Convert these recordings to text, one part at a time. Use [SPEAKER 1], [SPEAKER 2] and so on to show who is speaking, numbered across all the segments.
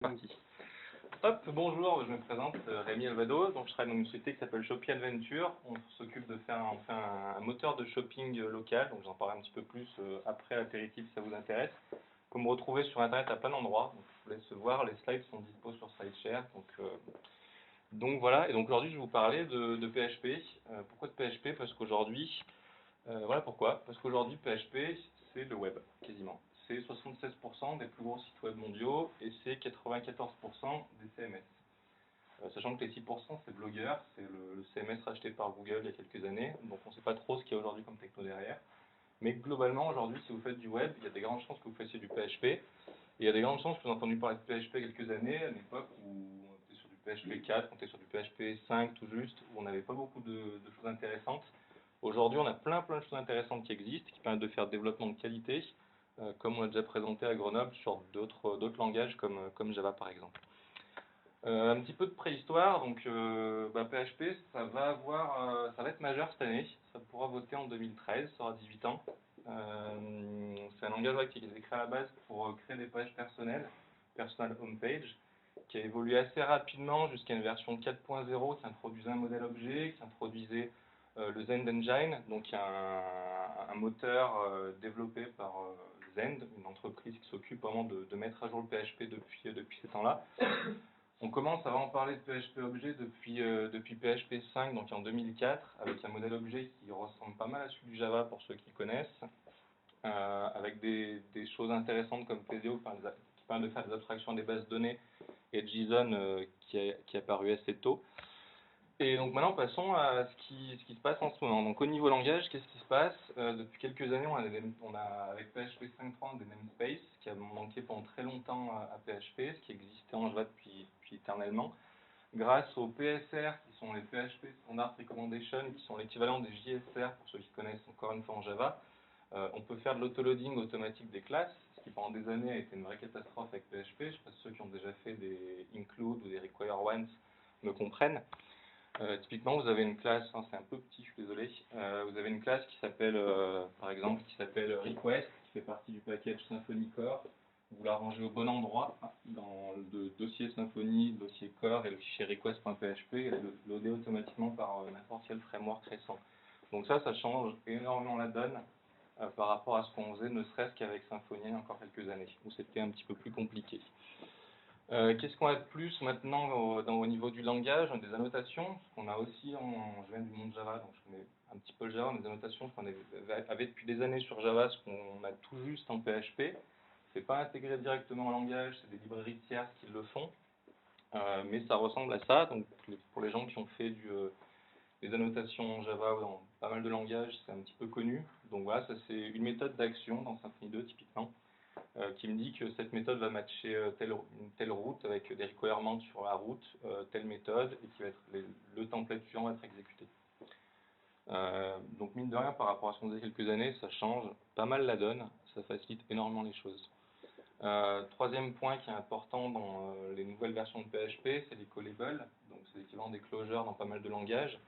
[SPEAKER 1] Parti. Hop, bonjour, je me présente, Rémi Alvado, donc je travaille dans une société qui s'appelle Shopee Adventure. On s'occupe de faire un moteur de shopping local, donc j'en parlerai un petit peu plus après l'apéritif si ça vous intéresse. Vous pouvez me retrouver sur internet à plein d'endroits, donc je vous laisse voir, les slides sont dispo sur SlideShare. Donc voilà, et donc aujourd'hui je vais vous parler de PHP. Pourquoi de PHP? Parce qu'aujourd'hui, voilà pourquoi. Parce qu'aujourd'hui, PHP, c'est le web, quasiment. C'est 76% des plus gros sites web mondiaux et c'est 94% des CMS. Sachant que les 6%, c'est Blogger, c'est le CMS racheté par Google il y a quelques années, donc on ne sait pas trop ce qu'il y a aujourd'hui comme techno derrière. Mais globalement, aujourd'hui, si vous faites du web, il y a des grandes chances que vous fassiez du PHP. Et il y a des grandes chances que vous avez entendu parler de PHP quelques années, à une époque où on était sur du PHP 4, on était sur du PHP 5 tout juste, où on n'avait pas beaucoup de choses intéressantes. Aujourd'hui, on a plein de choses intéressantes qui existent, qui permettent de faire développement de qualité, comme on a déjà présenté à Grenoble sur d'autres langages comme Java par exemple. Un petit peu de préhistoire, donc PHP, ça va être majeur cette année, ça pourra voter en 2013, ça aura 18 ans. C'est un langage qui a été créé à la base pour créer des pages personnelles, personal homepage, qui a évolué assez rapidement jusqu'à une version 4.0 qui introduisait un modèle objet, qui introduisait le Zend Engine, donc un moteur développé par Zend, une entreprise qui s'occupe vraiment de mettre à jour le PHP depuis ces temps-là. On commence à vraiment parler de PHP objet depuis PHP 5, donc en 2004, avec un modèle objet qui ressemble pas mal à celui du Java pour ceux qui connaissent, avec des choses intéressantes comme PDO qui permet de faire des abstractions des bases de données et JSON qui est apparu assez tôt. Et donc maintenant passons à ce qui se passe en ce moment. Donc au niveau langage, qu'est-ce qui se passe? Depuis quelques années, on a avec PHP 5.3 des namespaces qui a manqué pendant très longtemps à PHP, ce qui existait en Java depuis éternellement. Grâce aux PSR, qui sont les PHP Standard Recommendation, qui sont l'équivalent des JSR pour ceux qui connaissent encore une fois en Java, on peut faire de l'autoloading automatique des classes, ce qui pendant des années a été une vraie catastrophe avec PHP. Je ne sais pas si ceux qui ont déjà fait des include ou des require once me comprennent. Typiquement, vous avez une classe, hein, c'est un peu petit, je suis désolé, vous avez une classe qui s'appelle, par exemple, qui s'appelle request, qui fait partie du package Symfony Core. Vous la rangez au bon endroit, dans le dossier Symfony, le dossier Core et le fichier request.php, et elle est loadée automatiquement par n'importe quel framework récent. Donc ça change énormément la donne par rapport à ce qu'on faisait, ne serait-ce qu'avec Symfony il y a encore quelques années, où c'était un petit peu plus compliqué. Qu'est-ce qu'on a de plus maintenant au niveau du langage? Des annotations, qu'on a aussi, je viens du monde Java, donc je connais un petit peu le Java, des annotations qu'on avait depuis des années sur Java, ce qu'on a tout juste en PHP. C'est pas intégré directement au langage, c'est des librairies tierces qui le font, mais ça ressemble à ça. Donc pour les gens qui ont fait des annotations en Java ou dans pas mal de langages, c'est un petit peu connu. Donc voilà, ça c'est une méthode d'action dans Symfony 2 typiquement. Qui me dit que cette méthode va matcher une telle route avec des requirements sur la route, telle méthode, et qui va être le template suivant va être exécuté. Donc mine de rien, par rapport à ce qu'on faisait quelques années, ça change pas mal la donne, ça facilite énormément les choses. Troisième point qui est important dans les nouvelles versions de PHP, c'est les callables, donc c'est l'équivalent des closures dans pas mal de langages.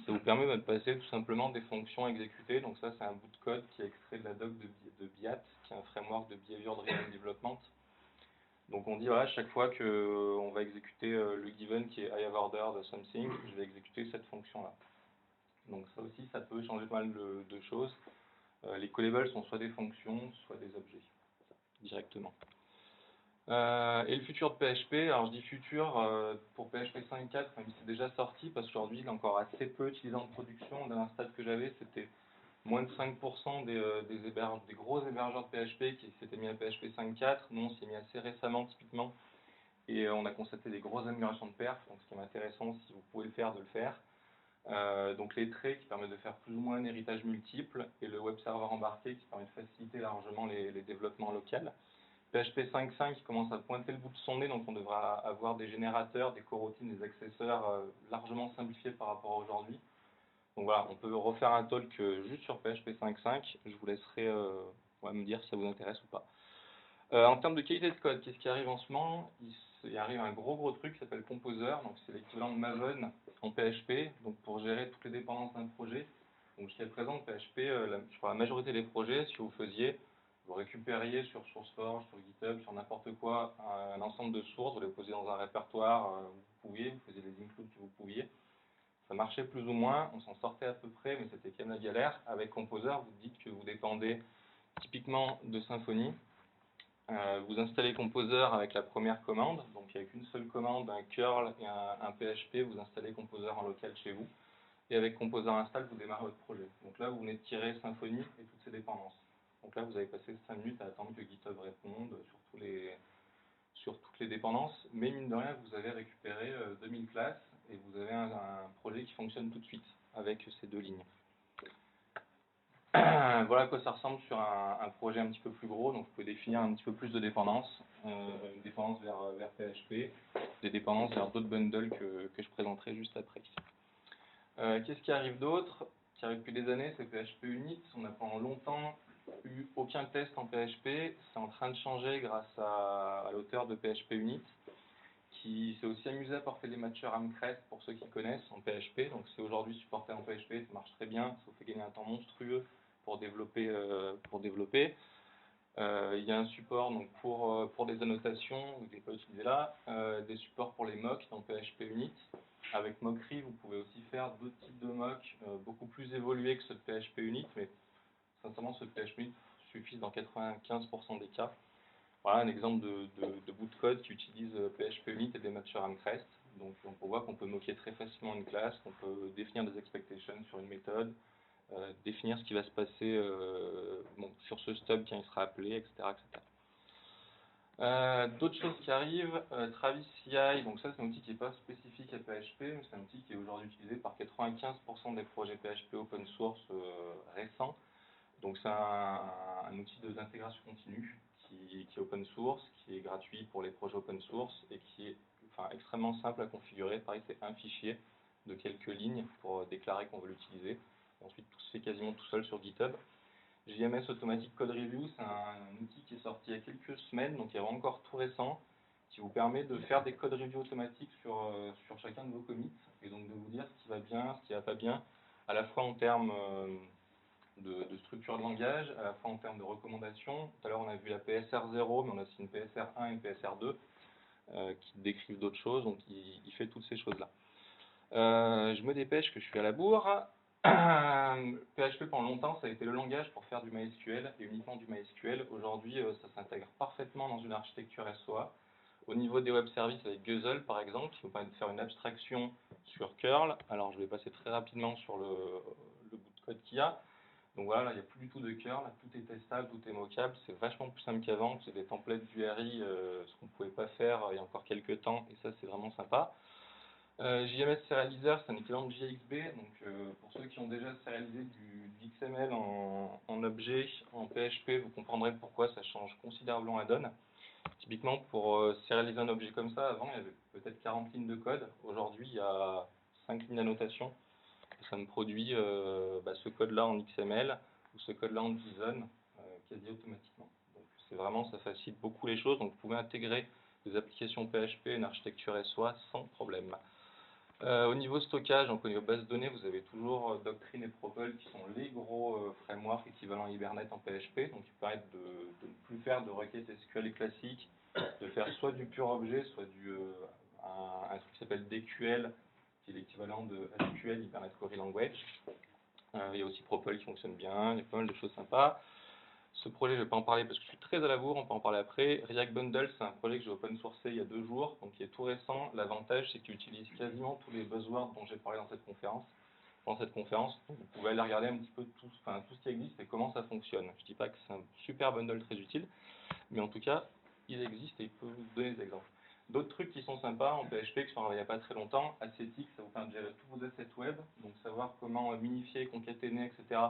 [SPEAKER 1] Ça vous permet de passer tout simplement des fonctions exécutées. Donc ça, c'est un bout de code qui est extrait de la doc de BIAT, qui est un framework de Behavior Driven Development. Donc on dit, voilà, chaque fois qu'on va exécuter le given qui est I have ordered something, je vais exécuter cette fonction-là. Donc ça aussi, ça peut changer pas mal de choses. Les callables sont soit des fonctions, soit des objets, directement. Et le futur de PHP, alors je dis futur pour PHP 5.4, même si c'est déjà sorti, parce qu'aujourd'hui il est encore assez peu utilisé en production. Dans un stade que j'avais, c'était moins de 5% des gros hébergeurs de PHP qui s'étaient mis à PHP 5.4. Nous on s'y est mis assez récemment typiquement, et on a constaté des grosses améliorations de perf, donc ce qui est intéressant, si vous pouvez le faire, de le faire. Donc les traits qui permettent de faire plus ou moins un héritage multiple, et le web server embarqué qui permet de faciliter largement les développements locaux. PHP 5.5 qui commence à pointer le bout de son nez, donc on devra avoir des générateurs, des coroutines, des accesseurs largement simplifiés par rapport à aujourd'hui. Donc voilà, on peut refaire un talk juste sur PHP 5.5, je vous laisserai me dire si ça vous intéresse ou pas. En termes de qualité de code, qu'est-ce qui arrive en ce moment? Il arrive un gros truc qui s'appelle Composer, donc c'est l'équivalent de Maven en PHP, donc pour gérer toutes les dépendances d'un projet. Donc jusqu'à présent, PHP, sur la majorité des projets, si vous faisiez, vous récupériez sur SourceForge, sur GitHub, sur n'importe quoi, un ensemble de sources, vous les posez dans un répertoire où vous pouviez, vous faisiez les includes que vous pouviez. Ça marchait plus ou moins, on s'en sortait à peu près, mais c'était quand même la galère. Avec Composer, vous dites que vous dépendez typiquement de Symfony. Vous installez Composer avec la première commande, donc il n'y a qu'une seule commande, un curl et un PHP, vous installez Composer en local chez vous. Et avec Composer install, vous démarrez votre projet. Donc là, vous venez de tirer Symfony et toutes ses dépendances. Donc là, vous avez passé 5 minutes à attendre que GitHub réponde sur toutes les dépendances, mais mine de rien, vous avez récupéré 2000 classes et vous avez un projet qui fonctionne tout de suite avec ces deux lignes. Voilà à quoi ça ressemble sur un projet un petit peu plus gros. Donc vous pouvez définir un petit peu plus de dépendances, une dépendance vers PHP, des dépendances vers d'autres bundles que je présenterai juste après. Qu'est-ce qui arrive d'autre? Qui arrive depuis des années, c'est PHP Unit. On n'a pendant longtemps eu aucun test en PHP. C'est en train de changer grâce à l'auteur de PHP Unit, qui s'est aussi amusé à porter les matchers Amcrest pour ceux qui connaissent en PHP. Donc c'est aujourd'hui supporté en PHP, ça marche très bien, ça vous fait gagner un temps monstrueux pour développer. Il y a un support donc pour des annotations, vous ne l'avez pas utilisé là, des supports pour les mocks dans PHP Unit. Avec Mockry, vous pouvez aussi faire d'autres types de mocks beaucoup plus évolués que ceux de PHP Unit, mais sincèrement ceux de PHP Unit suffisent dans 95% des cas. Voilà un exemple de bout de code qui utilise PHP Unit et des matchers Amcrest. Donc on voit qu'on peut moquer très facilement une classe, qu'on peut définir des expectations sur une méthode, définir ce qui va se passer sur ce stub quand il sera appelé, etc. D'autres choses qui arrivent, Travis CI, donc ça c'est un outil qui n'est pas spécifique à PHP, mais c'est un outil qui est aujourd'hui utilisé par 95% des projets PHP open source récents. Donc c'est un outil d'intégration continue qui est open source, qui est gratuit pour les projets open source et qui est extrêmement simple à configurer. Pareil, c'est un fichier de quelques lignes pour déclarer qu'on veut l'utiliser. Ensuite, tout se fait quasiment tout seul sur GitHub. JMS Automatic Code Review, c'est un outil qui est sorti il y a quelques semaines, donc il est encore tout récent, qui vous permet de faire des code reviews automatiques sur chacun de vos commits, et donc de vous dire ce qui va bien, ce qui va pas bien, à la fois en termes de structure de langage, à la fois en termes de recommandations. Tout à l'heure, on a vu la PSR 0, mais on a aussi une PSR 1 et une PSR 2 qui décrivent d'autres choses, donc il fait toutes ces choses-là. Je me dépêche que je suis à la bourre. PHP pendant longtemps ça a été le langage pour faire du MySQL et uniquement du MySQL. Aujourd'hui ça s'intègre parfaitement dans une architecture SOA. Au niveau des web services avec Guzzle par exemple, qui vous permet de faire une abstraction sur curl. Alors je vais passer très rapidement sur le bout de code qu'il y a. Donc voilà, là, il n'y a plus du tout de curl, tout est testable, tout est mockable, c'est vachement plus simple qu'avant, c'est des templates d'URI, ce qu'on ne pouvait pas faire il y a encore quelques temps, et ça c'est vraiment sympa. JMS Serializer, c'est un équivalent de JXB, donc pour ceux qui ont déjà sérialisé du XML en objet, en PHP, vous comprendrez pourquoi ça change considérablement la donne. Typiquement, pour sérialiser un objet comme ça, avant il y avait peut-être 40 lignes de code, aujourd'hui il y a 5 lignes d'annotation, et ça me produit ce code-là en XML, ou ce code-là en JSON, quasi automatiquement. Donc c'est vraiment, ça facilite beaucoup les choses, donc vous pouvez intégrer des applications PHP et une architecture SOA sans problème. Au niveau stockage, donc au niveau base de données, vous avez toujours Doctrine et Propel qui sont les gros frameworks équivalents Hibernate en PHP, donc qui permettent de ne plus faire de requêtes SQL classiques, de faire soit du pur objet, soit un truc qui s'appelle DQL, qui est l'équivalent de SQL, Hibernate Query Language. Il y a aussi Propel qui fonctionne bien, il y a pas mal de choses sympas. Ce projet, je ne vais pas en parler parce que je suis très à la bourre, on peut en parler après. React Bundle, c'est un projet que j'ai open sourcé il y a 2 jours, donc qui est tout récent. L'avantage, c'est qu'il utilise quasiment tous les buzzwords dont j'ai parlé dans cette conférence. Donc vous pouvez aller regarder un petit peu tout ce qui existe et comment ça fonctionne. Je ne dis pas que c'est un super bundle très utile, mais en tout cas, il existe et il peut vous donner des exemples. D'autres trucs qui sont sympas en PHP, qui sont arrivés il n'y a pas très longtemps, Ascetic, ça vous permet de gérer tous vos assets web, donc savoir comment minifier, concaténer, etc.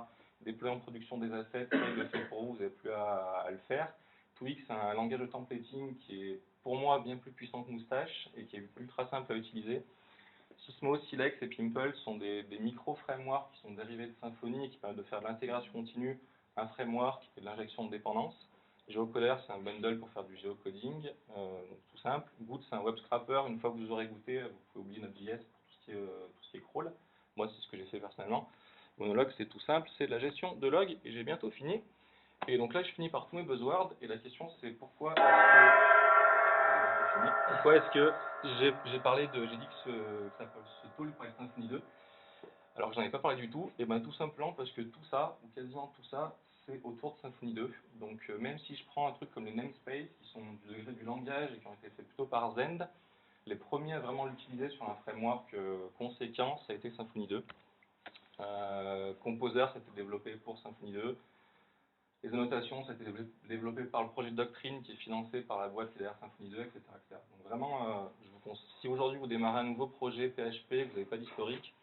[SPEAKER 1] Déployer en production des assets, ça il le fait pour vous, vous n'avez plus à le faire. Twig, c'est un langage de templating qui est pour moi bien plus puissant que Moustache et qui est ultra simple à utiliser. Sysmo, Silex et Pimple sont des micro-frameworks qui sont dérivés de Symfony et qui permettent de faire de l'intégration continue, un framework et de l'injection de dépendances. GeoCoder, c'est un bundle pour faire du géocoding, donc tout simple. Goot, c'est un web scrapper. Une fois que vous aurez goûté, vous pouvez oublier Node.js pour tout ce qui est crawl. Moi, c'est ce que j'ai fait personnellement. Monologue, c'est tout simple, c'est de la gestion de log et j'ai bientôt fini. Et donc là, je finis par tous mes buzzwords, et la question c'est pourquoi est-ce que j'ai dit que ce tool pourrait être Symfony 2, alors que j'en ai pas parlé du tout? Et bien tout simplement parce que tout ça, ou quasiment tout ça, c'est autour de Symfony 2. Donc même si je prends un truc comme les namespaces, qui sont du degré du langage et qui ont été faits plutôt par Zend, les premiers à vraiment l'utiliser sur un framework conséquent, ça a été Symfony 2. Composer, c'était développé pour Symfony 2. Les annotations, ça a été développé par le projet Doctrine qui est financé par la boîte qui est derrière Symfony 2, etc. etc. Donc vraiment, si aujourd'hui vous démarrez un nouveau projet PHP, que vous n'avez pas d'historique,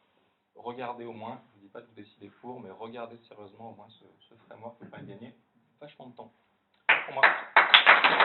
[SPEAKER 1] regardez au moins, je ne vous dis pas de vous décider pour, mais regardez sérieusement au moins ce framework, vous pouvez pas gagner vachement de temps. Pour moi.